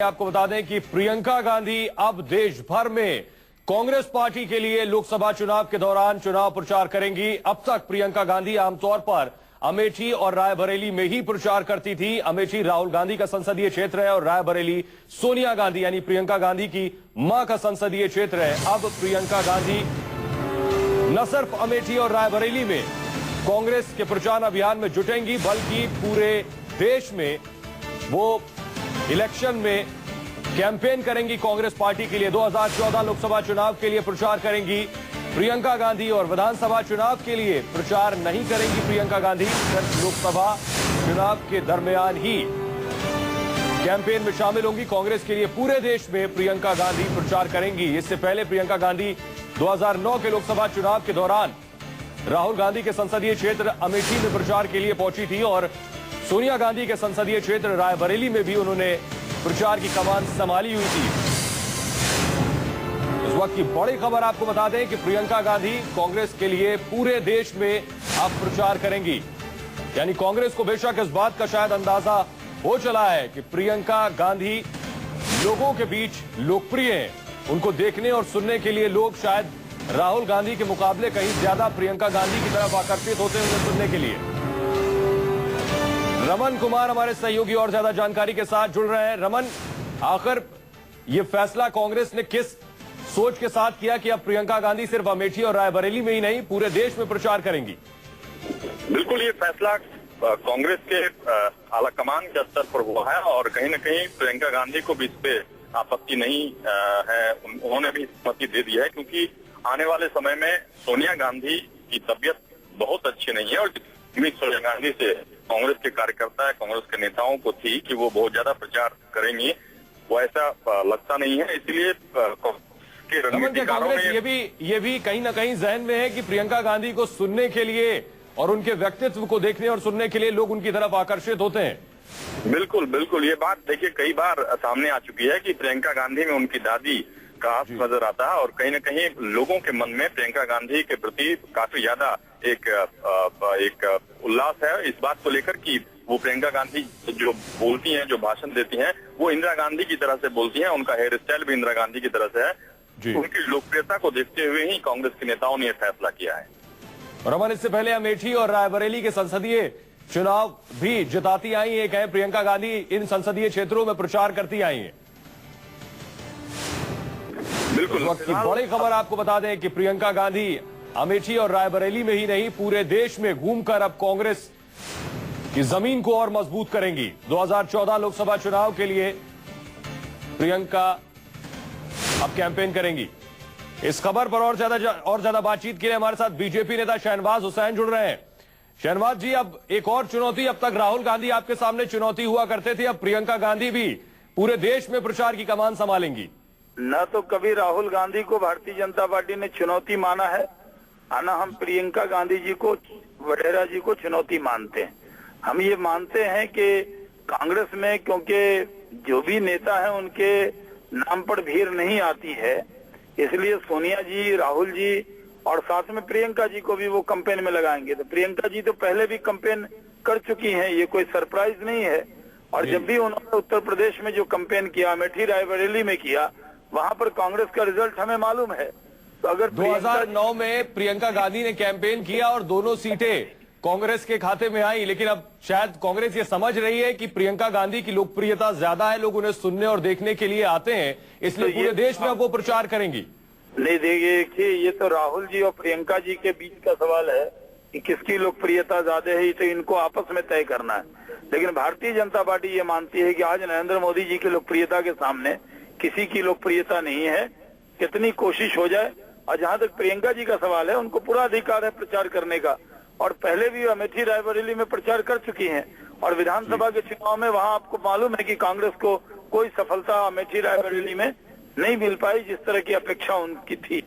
आपको बता दें कि प्रियंका गांधी अब देश भर में कांग्रेस पार्टी के लिए लोकसभा चुनाव के दौरान चुनाव प्रचार करेंगी। अब तक प्रियंका गांधी आमतौर पर अमेठी और रायबरेली में ही प्रचार करती थी। अमेठी राहुल गांधी का संसदीय क्षेत्र है और रायबरेली सोनिया गांधी यानी प्रियंका गांधी की मां का संसदीय क्षेत्र है। अब प्रियंका गांधी न सिर्फ अमेठी और रायबरेली में कांग्रेस के प्रचार अभियान में जुटेंगी, बल्कि पूरे देश में वो इलेक्शन में कैंपेन करेंगी। कांग्रेस पार्टी के लिए 2014 लोकसभा चुनाव के लिए प्रचार करेंगी प्रियंका गांधी और विधानसभा चुनाव के लिए प्रचार नहीं करेंगी प्रियंका गांधी। सिर्फ लोकसभा चुनाव के दरमियान ही कैंपेन में शामिल होंगी। कांग्रेस के लिए पूरे देश में प्रियंका गांधी प्रचार करेंगी। इससे पहले प्रियंका गांधी 2009 के लोकसभा चुनाव के दौरान राहुल गांधी के संसदीय क्षेत्र अमेठी में प्रचार के लिए पहुंची थी और सोनिया गांधी के संसदीय क्षेत्र रायबरेली में भी उन्होंने प्रचार की कमान संभाली हुई थी। इस वक्त की बड़ी खबर आपको बता दें कि प्रियंका गांधी कांग्रेस के लिए पूरे देश में अब प्रचार करेंगी। यानी कांग्रेस को बेशक इस बात का शायद अंदाजा हो चला है कि प्रियंका गांधी लोगों के बीच लोकप्रिय हैं। उनको देखने और सुनने के लिए लोग शायद राहुल गांधी के मुकाबले कहीं ज्यादा प्रियंका गांधी की तरफ आकर्षित होते हैं उन्हें सुनने के लिए। रमन कुमार हमारे सहयोगी और ज्यादा जानकारी के साथ जुड़ रहे हैं। रमन, आखिर ये फैसला कांग्रेस ने किस सोच के साथ किया कि अब प्रियंका गांधी सिर्फ अमेठी और रायबरेली में ही नहीं पूरे देश में प्रचार करेंगी? बिल्कुल, ये फैसला कांग्रेस के आलाकमान के स्तर पर हुआ है और कहीं न कहीं प्रियंका गांधी को भी इस पे आपत्ति नहीं है। उन्होंने भी सहमति दे दी है, क्योंकि आने वाले समय में सोनिया गांधी की तबीयत बहुत अच्छी नहीं है और सोनिया गांधी से कांग्रेस के कार्यकर्ता, कांग्रेस के नेताओं को थी कि वो बहुत ज्यादा प्रचार करेंगी, वो ऐसा लगता नहीं है। इसलिए कांग्रेस ये भी कहीं ना कहीं जहन में है कि प्रियंका गांधी को सुनने के लिए और उनके व्यक्तित्व को देखने और सुनने के लिए लोग उनकी तरफ आकर्षित होते हैं। बिल्कुल बिल्कुल, ये बात देखिए कई बार सामने आ चुकी है कि प्रियंका गांधी में उनकी दादी का हाथ नजर आता है और कहीं न कहीं लोगों के मन में प्रियंका गांधी के प्रति काफी ज्यादा एक उल्लास है इस बात को लेकर कि वो प्रियंका गांधी जो बोलती हैं, जो भाषण देती हैं, वो इंदिरा गांधी की तरह से बोलती हैं। उनका हेयर स्टाइल भी इंदिरा गांधी की तरह से है। उनकी लोकप्रियता को देखते हुए ही कांग्रेस के नेताओं ने यह फैसला किया है। रमन, इससे पहले अमेठी और रायबरेली के संसदीय चुनाव भी जिताती आई एक है प्रियंका गांधी, इन संसदीय क्षेत्रों में प्रचार करती आई है। बिल्कुल, वक्त की बड़ी खबर आपको बता दें कि प्रियंका गांधी अमेठी और रायबरेली में ही नहीं पूरे देश में घूमकर अब कांग्रेस की जमीन को और मजबूत करेंगी। 2014 लोकसभा चुनाव के लिए प्रियंका अब कैंपेन करेंगी। इस खबर पर और ज्यादा बातचीत के लिए हमारे साथ बीजेपी नेता शहनवाज हुसैन जुड़ रहे हैं। शहनवाज जी, अब एक और चुनौती, अब तक राहुल गांधी आपके सामने चुनौती हुआ करते थे, अब प्रियंका गांधी भी पूरे देश में प्रचार की कमान संभालेंगी। न तो कभी राहुल गांधी को भारतीय जनता पार्टी ने चुनौती माना है, ना हम प्रियंका गांधी जी को, वडेरा जी को चुनौती मानते हैं। हम ये मानते हैं कि कांग्रेस में क्योंकि जो भी नेता है उनके नाम पर भीड़ नहीं आती है, इसलिए सोनिया जी, राहुल जी और साथ में प्रियंका जी को भी वो कैंपेन में लगाएंगे। तो प्रियंका जी तो पहले भी कैंपेन कर चुकी हैं, ये कोई सरप्राइज नहीं है। और जब भी उन्होंने उत्तर प्रदेश में जो कैंपेन किया, अमेठी रायबरेली में किया, वहां पर कांग्रेस का रिजल्ट हमें मालूम है। तो अगर 2009 में प्रियंका गांधी ने कैंपेन किया और दोनों सीटें कांग्रेस के खाते में आई, लेकिन अब शायद कांग्रेस ये समझ रही है कि प्रियंका गांधी की लोकप्रियता ज्यादा है, लोग उन्हें सुनने और देखने के लिए आते हैं, इसलिए तो पूरे देश में अब वो प्रचार करेंगी। नहीं, देखिए ये तो राहुल जी और प्रियंका जी के बीच का सवाल है कि किसकी लोकप्रियता ज्यादा है, ये तो इनको आपस में तय करना है। लेकिन भारतीय जनता पार्टी ये मानती है कि आज नरेंद्र मोदी जी की लोकप्रियता के सामने किसी की लोकप्रियता नहीं है, कितनी कोशिश हो जाए। और जहां तक प्रियंका जी का सवाल है, उनको पूरा अधिकार है प्रचार करने का और पहले भी अमेठी रायबरेली में प्रचार कर चुकी हैं। और विधानसभा के चुनाव में वहां आपको मालूम है कि कांग्रेस को कोई सफलता अमेठी रायबरेली में नहीं मिल पाई जिस तरह की अपेक्षा उनकी थी।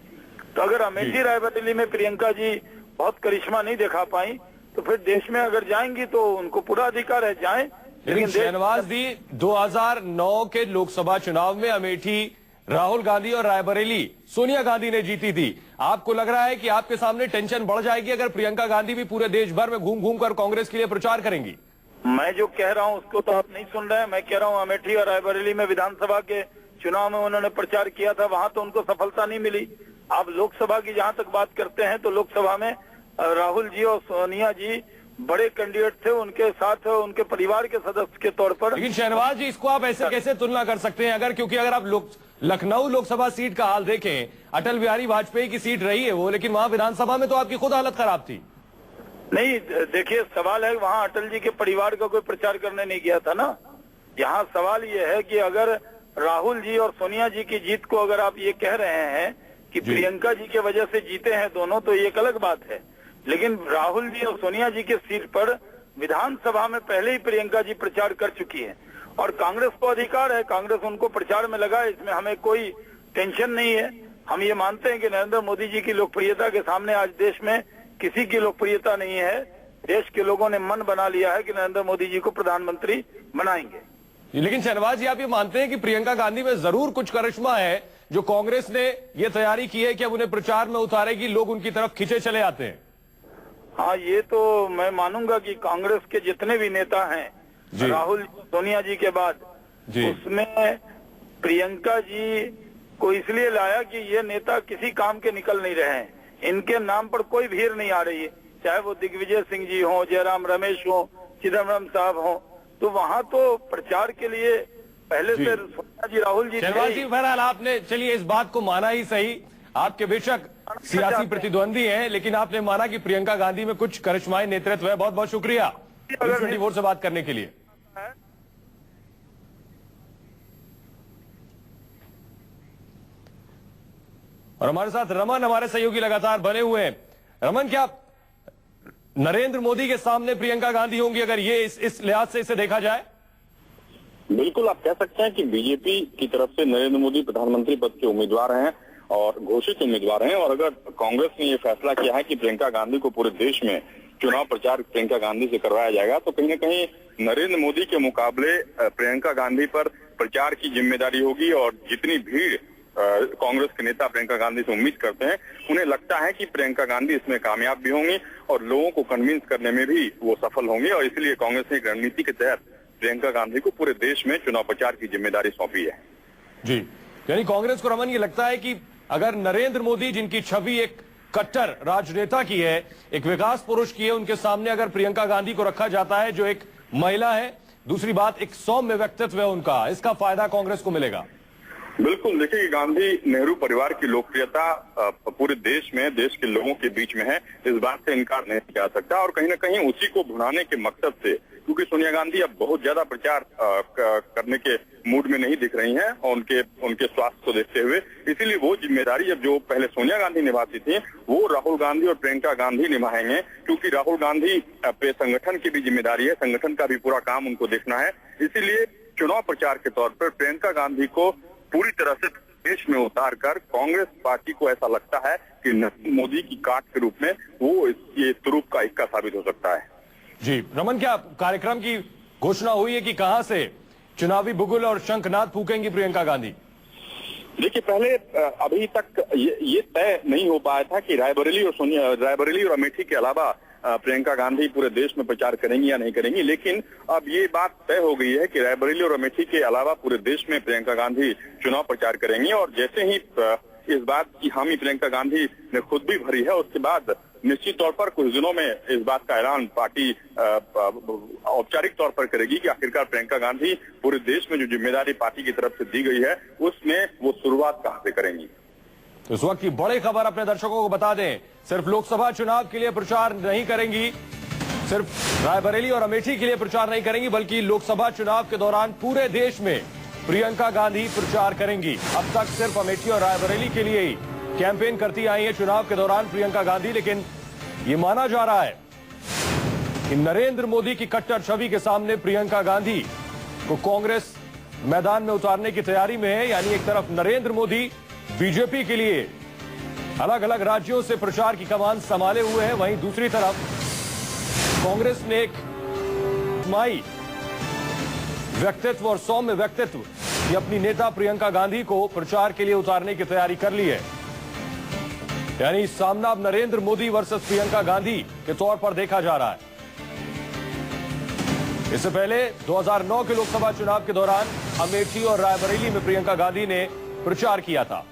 तो अगर अमेठी रायबरेली में प्रियंका जी बहुत करिश्मा नहीं दिखा पाई, तो फिर देश में अगर जाएंगी तो उनको पूरा अधिकार है, जाएं। लेकिन शहनवाज जी, 2009 के लोकसभा चुनाव में अमेठी राहुल गांधी और रायबरेली सोनिया गांधी ने जीती थी। आपको लग रहा है कि आपके सामने टेंशन बढ़ जाएगी अगर प्रियंका गांधी भी पूरे देश भर में घूम घूम कर कांग्रेस के लिए प्रचार करेंगी? मैं जो कह रहा हूं उसको तो आप नहीं सुन रहे हैं। मैं कह रहा हूं अमेठी और रायबरेली में विधानसभा के चुनाव में उन्होंने प्रचार किया था, वहां तो उनको सफलता नहीं मिली। आप लोकसभा की जहां तक बात करते हैं तो लोकसभा में राहुल जी और सोनिया जी बड़े कैंडिडेट थे, उनके साथ उनके परिवार के सदस्य के तौर पर। लेकिन शहनवाज जी, इसको आप ऐसे कैसे तुलना कर सकते हैं? क्योंकि अगर आप लखनऊ लोकसभा सीट का हाल देखें, अटल बिहारी वाजपेयी की सीट रही है वो, लेकिन वहां विधानसभा में तो आपकी खुद हालत खराब थी। नहीं, देखिए सवाल है, वहां अटल जी के परिवार का कोई प्रचार करने नहीं गया था ना। यहाँ सवाल ये है कि अगर राहुल जी और सोनिया जी की जीत को अगर आप ये कह रहे हैं कि प्रियंका जी के वजह से जीते हैं दोनों, तो ये एक अलग बात है। लेकिन राहुल जी और सोनिया जी के सीट पर विधानसभा में पहले ही प्रियंका जी प्रचार कर चुकी है और कांग्रेस को अधिकार है, कांग्रेस उनको प्रचार में लगाए, इसमें हमें कोई टेंशन नहीं है। हम ये मानते हैं कि नरेंद्र मोदी जी की लोकप्रियता के सामने आज देश में किसी की लोकप्रियता नहीं है। देश के लोगों ने मन बना लिया है कि नरेंद्र मोदी जी को प्रधानमंत्री बनाएंगे। लेकिन शहनवाज जी, आप ये मानते हैं कि प्रियंका गांधी में जरूर कुछ करिश्मा है जो कांग्रेस ने ये तैयारी की है कि अब उन्हें प्रचार में उतारेगी, लोग उनकी तरफ खींचे चले आते हैं? हाँ, ये तो मैं मानूंगा कि कांग्रेस के जितने भी नेता हैं राहुल सोनिया जी के बाद, उसमें प्रियंका जी को इसलिए लाया कि ये नेता किसी काम के निकल नहीं रहे हैं, इनके नाम पर कोई भीड़ नहीं आ रही है, चाहे वो दिग्विजय सिंह जी हो, जयराम रमेश हो, चिदम्बरम साहब हो, तो वहां तो प्रचार के लिए पहले से सोनिया जी राहुल जी। शहनवाज जी, बहरहाल आपने चलिए इस बात को माना ही सही, आपके बेशक सियासी प्रतिद्वंदी हैं, लेकिन आपने माना कि प्रियंका गांधी में कुछ करिश्माई नेतृत्व है। बहुत बहुत शुक्रिया 24 से बात करने के लिए। और हमारे साथ रमन, हमारे सहयोगी लगातार बने हुए हैं। रमन, क्या नरेंद्र मोदी के सामने प्रियंका गांधी होंगी अगर ये इस लिहाज से इसे देखा जाए? बिल्कुल, आप कह सकते हैं कि बीजेपी की तरफ से नरेंद्र मोदी प्रधानमंत्री पद के उम्मीदवार हैं और घोषित उम्मीदवार हैं। और अगर कांग्रेस ने ये फैसला किया है कि प्रियंका गांधी को पूरे देश में चुनाव प्रचार प्रियंका गांधी से करवाया जाएगा, तो कहीं न कहीं नरेंद्र मोदी के मुकाबले प्रियंका गांधी पर प्रचार की जिम्मेदारी होगी। और जितनी भीड़ कांग्रेस के नेता प्रियंका गांधी से उम्मीद करते हैं, उन्हें लगता है कि प्रियंका गांधी इसमें कामयाब भी होंगी और लोगों को कन्विंस करने में भी वो सफल होंगे। और इसलिए कांग्रेस ने एक रणनीति के तहत प्रियंका गांधी को पूरे देश में चुनाव प्रचार की जिम्मेदारी सौंपी है। जी, यानी कांग्रेस को रमन ये लगता है कि अगर नरेंद्र मोदी, जिनकी छवि एक कट्टर राजनेता की है, एक विकास पुरुष की है, उनके सामने अगर प्रियंका गांधी को रखा जाता है जो एक महिला है, दूसरी बात एक सौम्य व्यक्तित्व है उनका, इसका फायदा कांग्रेस को मिलेगा। बिल्कुल, देखिए, गांधी नेहरू परिवार की लोकप्रियता पूरे देश में, देश के लोगों के बीच में है, इस बात से इनकार नहीं किया जा सकता। और कहीं न कहीं उसी को भुनाने के मकसद से, क्योंकि सोनिया गांधी अब बहुत ज्यादा प्रचार करने के मूड में नहीं दिख रही हैं और उनके स्वास्थ्य को देखते हुए, इसीलिए वो जिम्मेदारी अब जो पहले सोनिया गांधी निभाती थी वो राहुल गांधी और प्रियंका गांधी निभाएंगे। क्योंकि राहुल गांधी पे संगठन की भी जिम्मेदारी है, संगठन का भी पूरा काम उनको देखना है। इसीलिए चुनाव प्रचार के तौर पर प्रियंका गांधी को पूरी तरह से देश में उतार कर कांग्रेस पार्टी को ऐसा लगता है कि मोदी की काट के रूप में वो ये तुरुप का इक्का साबित हो सकता है। जी रमन, क्या कार्यक्रम की घोषणा हुई है कि कहां से चुनावी बुगुल और शंखनाद फूकेंगी प्रियंका गांधी? देखिए, पहले अभी तक ये तय नहीं हो पाया था कि रायबरेली और अमेठी के अलावा प्रियंका गांधी पूरे देश में प्रचार करेंगी या नहीं करेंगी। लेकिन अब ये बात तय हो गई है कि रायबरेली और अमेठी के अलावा पूरे देश में प्रियंका गांधी चुनाव प्रचार करेंगी। और जैसे ही इस बात की हामी प्रियंका गांधी ने खुद भी भरी है, उसके बाद निश्चित तौर पर कुछ दिनों में इस बात का ऐलान पार्टी औपचारिक तौर पर करेगी कि आखिरकार प्रियंका गांधी पूरे देश में जो जिम्मेदारी पार्टी की तरफ से दी गई है उसमें वो शुरुआत कहां से करेंगी। इस वक्त की बड़ी खबर अपने दर्शकों को बता दें, सिर्फ लोकसभा चुनाव के लिए प्रचार नहीं करेंगी, सिर्फ रायबरेली और अमेठी के लिए प्रचार नहीं करेंगी, बल्कि लोकसभा चुनाव के दौरान पूरे देश में प्रियंका गांधी प्रचार करेंगी। अब तक सिर्फ अमेठी और रायबरेली के लिए ही कैंपेन करती आई है चुनाव के दौरान प्रियंका गांधी। लेकिन ये माना जा रहा है कि नरेंद्र मोदी की कट्टर छवि के सामने प्रियंका गांधी को कांग्रेस मैदान में उतारने की तैयारी में है। यानी एक तरफ नरेंद्र मोदी बीजेपी के लिए अलग अलग राज्यों से प्रचार की कमान संभाले हुए हैं, वहीं दूसरी तरफ कांग्रेस ने एक माई व्यक्तित्व और सौम्य व्यक्तित्व की अपनी नेता प्रियंका गांधी को प्रचार के लिए उतारने की तैयारी कर ली है। यानी सामना अब नरेंद्र मोदी वर्सेस प्रियंका गांधी के तौर पर देखा जा रहा है। इससे पहले 2009 के लोकसभा चुनाव के दौरान अमेठी और रायबरेली में प्रियंका गांधी ने प्रचार किया था।